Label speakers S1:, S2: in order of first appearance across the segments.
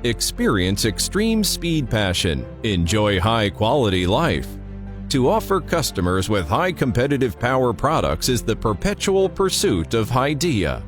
S1: Experience extreme speed passion. Enjoy high-quality life. To offer customers with high competitive power products is the perpetual pursuit of Hidea.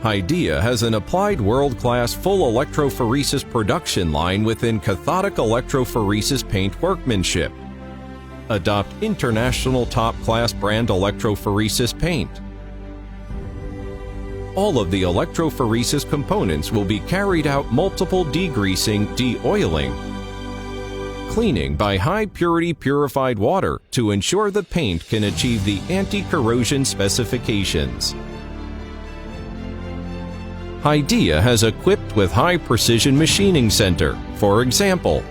S1: Hidea has an applied world-class full electrophoresis production line within cathodic electrophoresis paint workmanship. Adopt international top-class brand electrophoresis paint. All of the electrophoresis components will be carried out multiple degreasing, de-oiling, cleaning by high-purity purified water to ensure the paint can achieve the anti-corrosion specifications. Hidea has equipped with high-precision machining center, for example,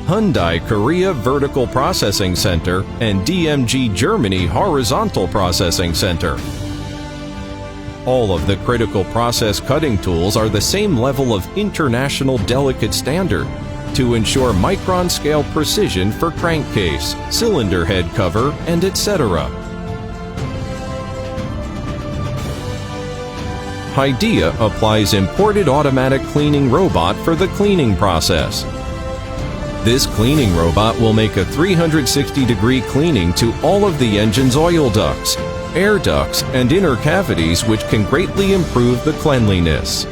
S1: Hyundai Korea Vertical Processing Center and DMG Germany Horizontal Processing Center. All of the critical process cutting tools are the same level of international delicate standard to ensure micron-scale precision for crankcase, cylinder head cover, and etc. Hidea applies imported automatic cleaning robot for the cleaning process. This cleaning robot will make a 360-degree cleaning to all of the engine's oil ducts, air ducts, and inner cavities, which can greatly improve the cleanliness.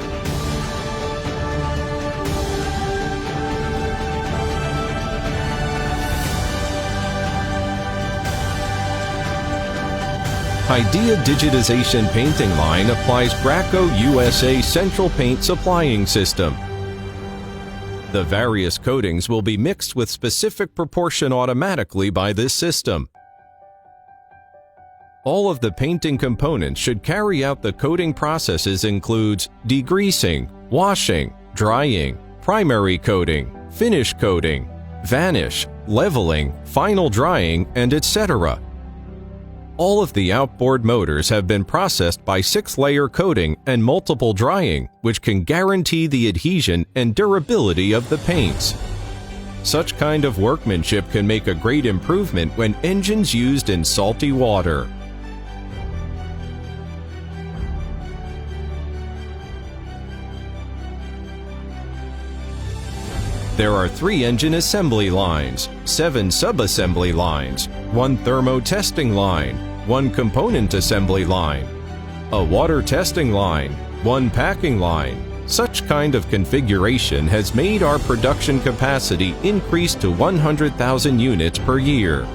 S1: Hidea Digitization Painting Line applies Graco USA Central Paint Supplying System. The various coatings will be mixed with specific proportion automatically by this system. All of the painting components should carry out the coating processes includes degreasing, washing, drying, primary coating, finish coating, vanish, leveling, final drying, and etc. All of the outboard motors have been processed by 6-layer coating and multiple drying, which can guarantee the adhesion and durability of the paints. Such kind of workmanship can make a great improvement when engines used in salty water. There are 3 engine assembly lines, 7 sub-assembly lines, 1 thermo-testing line, 1 component assembly line, a water testing line, 1 packing line. Such kind of configuration has made our production capacity increase to 100,000 units per year.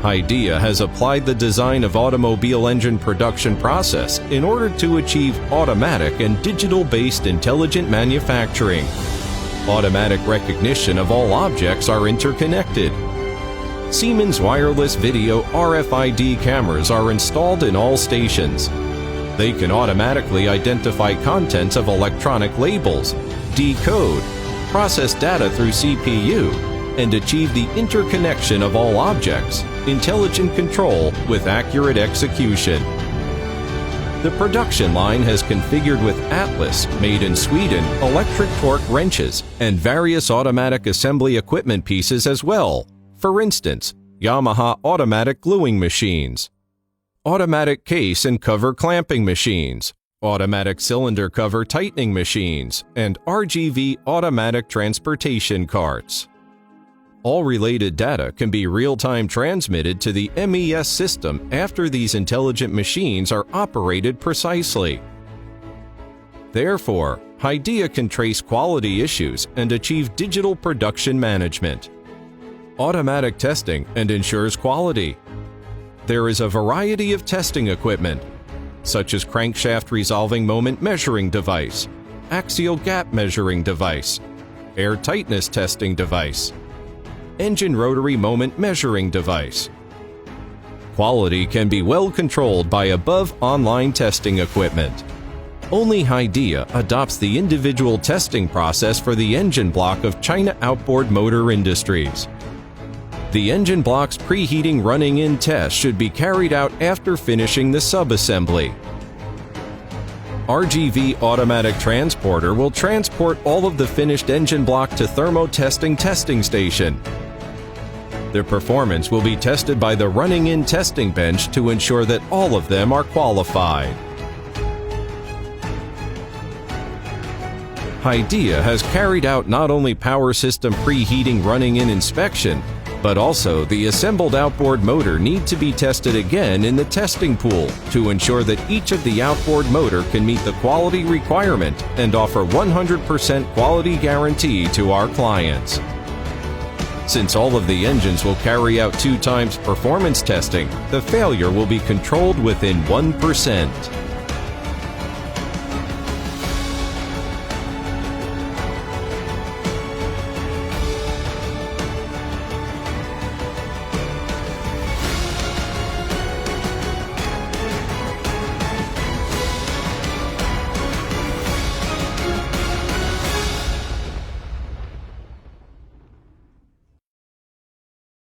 S1: Hidea has applied the design of automobile engine production process in order to achieve automatic and digital-based intelligent manufacturing. Automatic recognition of all objects are interconnected. Siemens wireless video RFID cameras are installed in all stations. They can automatically identify contents of electronic labels, decode, process data through CPU, and achieve the interconnection of all objects, intelligent control with accurate execution. The production line has configured with Atlas, made in Sweden, electric torque wrenches, and various automatic assembly equipment pieces as well. For instance, Yamaha automatic gluing machines, automatic case and cover clamping machines, automatic cylinder cover tightening machines, and RGV automatic transportation carts. All related data can be real-time transmitted to the MES system after these intelligent machines are operated precisely. Therefore, Hidea can trace quality issues and achieve digital production management. Automatic testing and ensures quality. There is a variety of testing equipment, such as crankshaft resolving moment measuring device, axial gap measuring device, air tightness testing device, engine rotary moment measuring device. Quality can be well controlled by above online testing equipment. Only Hidea adopts the individual testing process for the engine block of China Outboard Motor Industries. The engine block's preheating running-in test should be carried out after finishing the sub-assembly. RGV Automatic Transporter will transport all of the finished engine block to thermo-testing station. Their performance will be tested by the running-in testing bench to ensure that all of them are qualified. Hidea has carried out not only power system preheating running-in inspection, but also the assembled outboard motor need to be tested again in the testing pool to ensure that each of the outboard motor can meet the quality requirement and offer 100% quality guarantee to our clients. Since all of the engines will carry out 2 times performance testing, the failure will be controlled within 1%.